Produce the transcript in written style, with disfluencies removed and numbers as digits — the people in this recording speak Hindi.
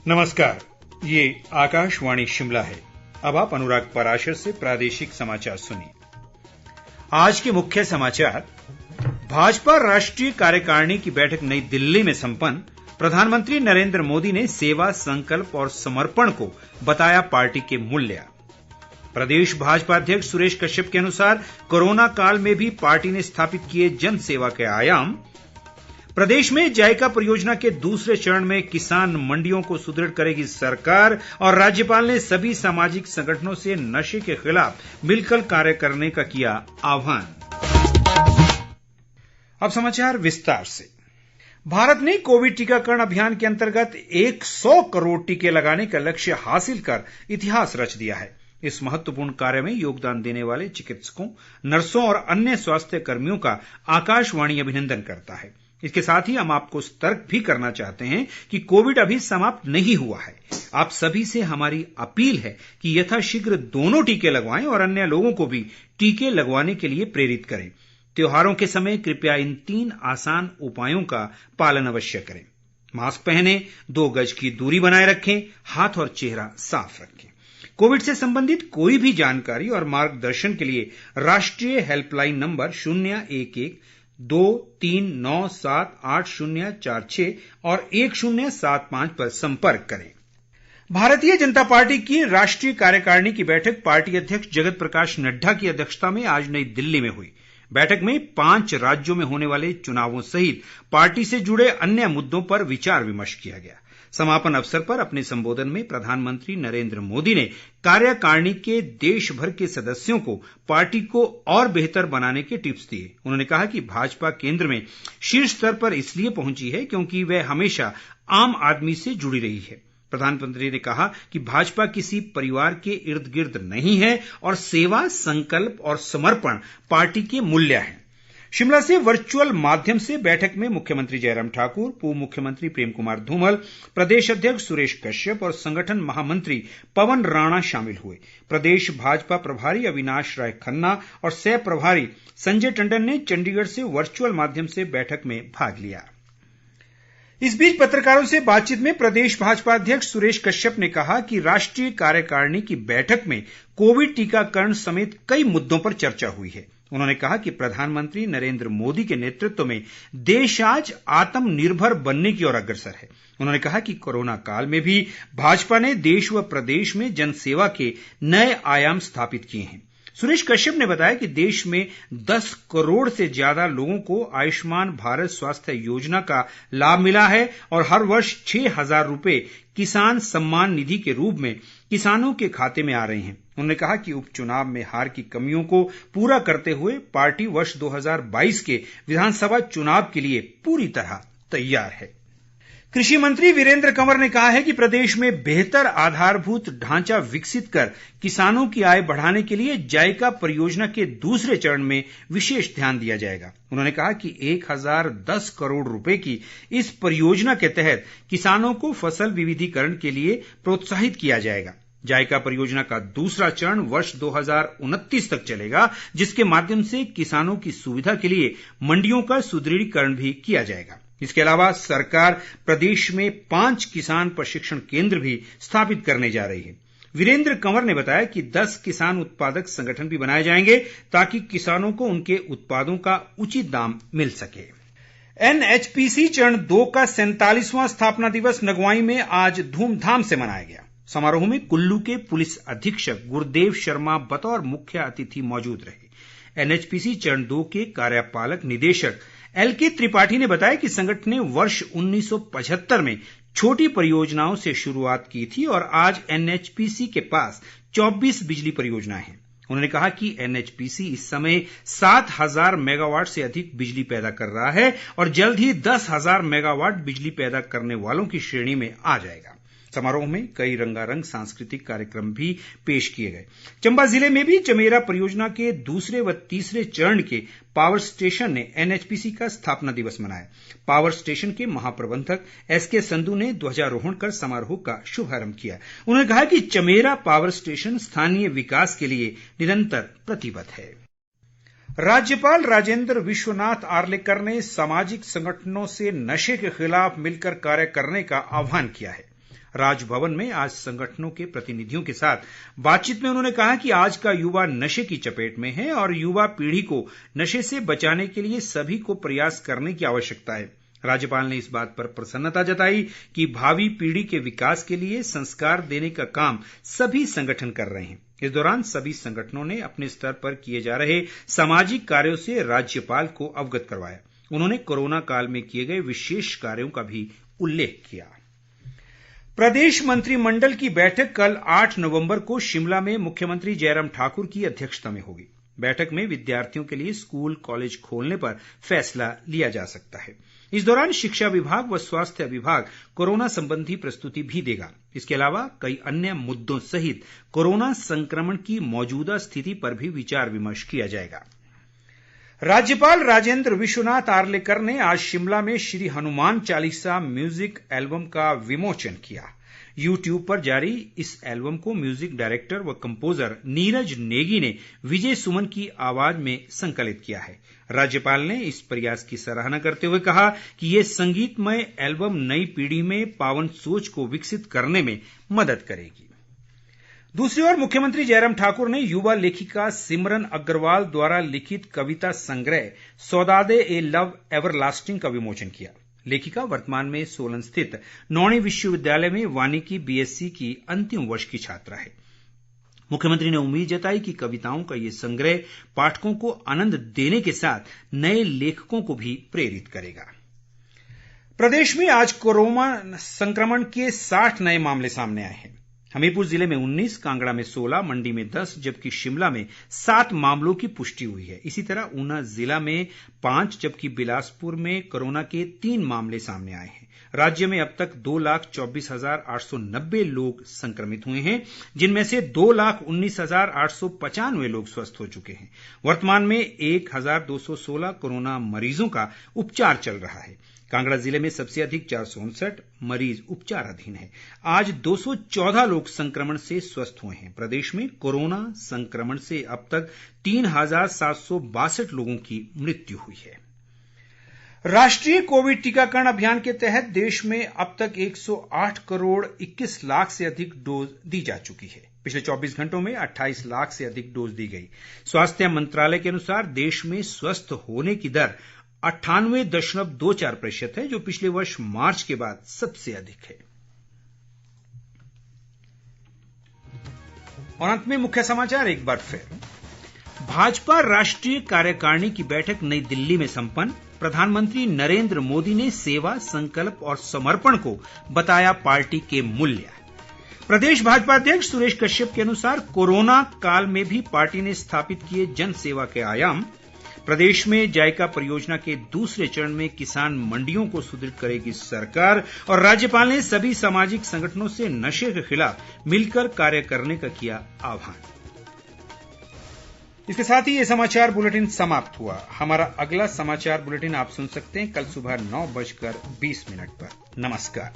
नमस्कार, ये आकाशवाणी शिमला है। अब आप अनुराग पराशर से प्रादेशिक समाचार सुनिए। आज के मुख्य समाचार। भाजपा राष्ट्रीय कार्यकारिणी की बैठक नई दिल्ली में संपन्न। प्रधानमंत्री नरेंद्र मोदी ने सेवा, संकल्प और समर्पण को बताया पार्टी के मूल्य। प्रदेश भाजपा अध्यक्ष सुरेश कश्यप के अनुसार कोरोना काल में भी पार्टी ने स्थापित किए जन सेवा के आयाम। प्रदेश में जायका परियोजना के दूसरे चरण में किसान मंडियों को सुदृढ़ करेगी सरकार और राज्यपाल ने सभी सामाजिक संगठनों से नशे के खिलाफ मिलकर कार्य करने का किया आह्वान। अब समाचार विस्तार से। भारत ने कोविड टीकाकरण अभियान के अंतर्गत 100 करोड़ टीके लगाने का लक्ष्य हासिल कर इतिहास रच दिया है। इस महत्वपूर्ण कार्य में योगदान देने वाले चिकित्सकों, नर्सों और अन्य स्वास्थ्य कर्मियों का आकाशवाणी अभिनंदन करता है। इसके साथ ही हम आपको सतर्क भी करना चाहते हैं कि कोविड अभी समाप्त नहीं हुआ है। आप सभी से हमारी अपील है कि यथाशीघ्र दोनों टीके लगवाएं और अन्य लोगों को भी टीके लगवाने के लिए प्रेरित करें। त्योहारों के समय कृपया इन 3 आसान उपायों का पालन अवश्य करें। मास्क पहनें, 2 गज की दूरी बनाए रखें, हाथ और चेहरा साफ रखें। कोविड से संबंधित कोई भी जानकारी और मार्गदर्शन के लिए राष्ट्रीय हेल्पलाइन नंबर 011-23978046 और 1075 पर संपर्क करें। भारतीय जनता पार्टी की राष्ट्रीय कार्यकारिणी की बैठक पार्टी अध्यक्ष जगत प्रकाश नड्डा की अध्यक्षता में आज नई दिल्ली में हुई। बैठक में 5 राज्यों में होने वाले चुनावों सहित पार्टी से जुड़े अन्य मुद्दों पर विचार विमर्श किया गया। समापन अवसर पर अपने संबोधन में प्रधानमंत्री नरेंद्र मोदी ने कार्यकारिणी के देश भर के सदस्यों को पार्टी को और बेहतर बनाने के टिप्स दिए। उन्होंने कहा कि भाजपा केंद्र में शीर्ष स्तर पर इसलिए पहुंची है क्योंकि वह हमेशा आम आदमी से जुड़ी रही है। प्रधानमंत्री ने कहा कि भाजपा किसी परिवार के इर्द गिर्द नहीं है और सेवा, संकल्प और समर्पण पार्टी के मूल्य हैं। शिमला से वर्चुअल माध्यम से बैठक में मुख्यमंत्री जयराम ठाकुर, पूर्व मुख्यमंत्री प्रेम कुमार धूमल, प्रदेश अध्यक्ष सुरेश कश्यप और संगठन महामंत्री पवन राणा शामिल हुए। प्रदेश भाजपा प्रभारी अविनाश राय खन्ना और सह प्रभारी संजय टंडन ने चंडीगढ़ से वर्चुअल माध्यम से बैठक में भाग लिया। इस बीच पत्रकारों से बातचीत में प्रदेश भाजपा अध्यक्ष सुरेश कश्यप ने कहा कि राष्ट्रीय कार्यकारिणी की बैठक में कोविड टीकाकरण समेत कई मुद्दों पर चर्चा हुई है। उन्होंने कहा कि प्रधानमंत्री नरेंद्र मोदी के नेतृत्व में देश आज आत्मनिर्भर बनने की ओर अग्रसर है। उन्होंने कहा कि कोरोना काल में भी भाजपा ने देश व प्रदेश में जनसेवा के नए आयाम स्थापित किए हैं। सुरेश कश्यप ने बताया कि देश में 10 करोड़ से ज्यादा लोगों को आयुष्मान भारत स्वास्थ्य योजना का लाभ मिला है और हर वर्ष 6,000 रुपये किसान सम्मान निधि के रूप में किसानों के खाते में आ रहे हैं। उन्होंने कहा कि उपचुनाव में हार की कमियों को पूरा करते हुए पार्टी वर्ष 2022 के विधानसभा चुनाव के लिए पूरी तरह तैयार है। कृषि मंत्री वीरेंद्र कंवर ने कहा है कि प्रदेश में बेहतर आधारभूत ढांचा विकसित कर किसानों की आय बढ़ाने के लिए जायका परियोजना के दूसरे चरण में विशेष ध्यान दिया जाएगा। उन्होंने कहा कि 1010 करोड़ रुपए की इस परियोजना के तहत किसानों को फसल विविधीकरण के लिए प्रोत्साहित किया जाएगा। जायका परियोजना का दूसरा चरण वर्ष 2029 तक चलेगा, जिसके माध्यम से किसानों की सुविधा के लिए मंडियों का सुदृढ़ीकरण भी किया जाएगा। इसके अलावा सरकार प्रदेश में 5 किसान प्रशिक्षण केंद्र भी स्थापित करने जा रही है। वीरेंद्र कंवर ने बताया कि 10 किसान उत्पादक संगठन भी बनाए जाएंगे ताकि किसानों को उनके उत्पादों का उचित दाम मिल सके। NHPC चरण 2 का 47वां स्थापना दिवस नगवाई में आज धूमधाम से मनाया गया। समारोह में कुल्लू के पुलिस अधीक्षक गुरदेव शर्मा बतौर मुख्य अतिथि मौजूद रहे। NHPC चरण 2 के कार्यपालक निदेशक LK त्रिपाठी ने बताया कि संगठन ने वर्ष 1975 में छोटी परियोजनाओं से शुरुआत की थी और आज NHPC के पास 24 बिजली परियोजनाएं हैं। उन्होंने कहा कि NHPC इस समय 7,000 मेगावाट से अधिक बिजली पैदा कर रहा है और जल्द ही 10,000 मेगावाट बिजली पैदा करने वालों की श्रेणी में आ जाएगा। समारोह में कई रंगारंग सांस्कृतिक कार्यक्रम भी पेश किए गए। चंबा जिले में भी चमेरा परियोजना के दूसरे व तीसरे चरण के पावर स्टेशन ने NHPC का स्थापना दिवस मनाया। पावर स्टेशन के महाप्रबंधक SK संधू ने ध्वजारोहण कर समारोह का शुभारंभ किया। उन्होंने कहा कि चमेरा पावर स्टेशन स्थानीय विकास के लिए निरंतर प्रतिबद्ध है। राज्यपाल राजेंद्र विश्वनाथ आर्लेकर ने सामाजिक संगठनों से नशे के खिलाफ मिलकर कार्य करने का आह्वान किया है। राजभवन में आज संगठनों के प्रतिनिधियों के साथ बातचीत में उन्होंने कहा कि आज का युवा नशे की चपेट में है और युवा पीढ़ी को नशे से बचाने के लिए सभी को प्रयास करने की आवश्यकता है। राज्यपाल ने इस बात पर प्रसन्नता जताई कि भावी पीढ़ी के विकास के लिए संस्कार देने का काम सभी संगठन कर रहे हैं। इस दौरान सभी संगठनों ने अपने स्तर पर किए जा रहे सामाजिक कार्यों से राज्यपाल को अवगत करवाया। उन्होंने कोरोना काल में किए गए विशेष कार्यों का भी उल्लेख किया। प्रदेश मंत्रिमंडल की बैठक कल 8 नवंबर को शिमला में मुख्यमंत्री जयराम ठाकुर की अध्यक्षता में होगी। बैठक में विद्यार्थियों के लिए स्कूल कॉलेज खोलने पर फैसला लिया जा सकता है। इस दौरान शिक्षा विभाग व स्वास्थ्य विभाग कोरोना संबंधी प्रस्तुति भी देगा। इसके अलावा कई अन्य मुद्दों सहित कोरोना संक्रमण की मौजूदा स्थिति पर भी विचार विमर्श किया जाएगा। राज्यपाल राजेंद्र विश्वनाथ आर्लेकर ने आज शिमला में श्री हनुमान चालीसा म्यूजिक एल्बम का विमोचन किया। यूट्यूब पर जारी इस एल्बम को म्यूजिक डायरेक्टर व कंपोजर नीरज नेगी ने विजय सुमन की आवाज में संकलित किया है। राज्यपाल ने इस प्रयास की सराहना करते हुए कहा कि ये संगीतमय एल्बम नई पीढ़ी में पावन सोच को विकसित करने में मदद करेगी। दूसरी ओर मुख्यमंत्री जयराम ठाकुर ने युवा लेखिका सिमरन अग्रवाल द्वारा लिखित कविता संग्रह सौदादे ए लव एवरलास्टिंग का विमोचन किया। लेखिका वर्तमान में सोलन स्थित नौणी विश्वविद्यालय में वानिकी बीएससी की अंतिम वर्ष की छात्रा है। मुख्यमंत्री ने उम्मीद जताई कि कविताओं का ये संग्रह पाठकों को आनंद देने के साथ नए लेखकों को भी प्रेरित करेगा। प्रदेश में आज कोरोना संक्रमण के 60 नए मामले सामने आए हैं। हमीरपुर जिले में 19, कांगड़ा में 16, मंडी में 10 जबकि शिमला में 7 मामलों की पुष्टि हुई है। इसी तरह ऊना जिला में 5 जबकि बिलासपुर में कोरोना के 3 मामले सामने आए हैं। राज्य में अब तक 2,24,890 लोग संक्रमित हुए हैं, जिनमें से 2,19,895 लोग स्वस्थ हो चुके हैं। वर्तमान में 1,216 कोरोना मरीजों का उपचार चल रहा है। कांगड़ा जिले में सबसे अधिक 459 मरीज उपचाराधीन हैं। आज 214 लोग संक्रमण से स्वस्थ हुए हैं। प्रदेश में कोरोना संक्रमण से अब तक 3,762 लोगों की मृत्यु हुई है। राष्ट्रीय कोविड टीकाकरण अभियान के तहत देश में अब तक 108 करोड़ 21 लाख से अधिक डोज दी जा चुकी है। पिछले 24 घंटों में 28 लाख से अधिक डोज दी गई। स्वास्थ्य मंत्रालय के अनुसार देश में स्वस्थ होने की दर 98.24% है, जो पिछले वर्ष मार्च के बाद सबसे अधिक है। और अंत में मुख्य समाचार एक बार फिर। भाजपा राष्ट्रीय कार्यकारिणी की बैठक नई दिल्ली में संपन्न। प्रधानमंत्री नरेंद्र मोदी ने सेवा, संकल्प और समर्पण को बताया पार्टी के मूल्य। प्रदेश भाजपा अध्यक्ष सुरेश कश्यप के अनुसार कोरोना काल में भी पार्टी ने स्थापित किए जन सेवा के आयाम। प्रदेश में जायका परियोजना के दूसरे चरण में किसान मंडियों को सुदृढ़ करेगी सरकार। और राज्यपाल ने सभी सामाजिक संगठनों से नशे के खिलाफ मिलकर कार्य करने का किया आह्वान। इसके साथ ही ये समाचार बुलेटिन समाप्त हुआ। हमारा अगला समाचार बुलेटिन आप सुन सकते हैं कल सुबह 9:20 पर। नमस्कार।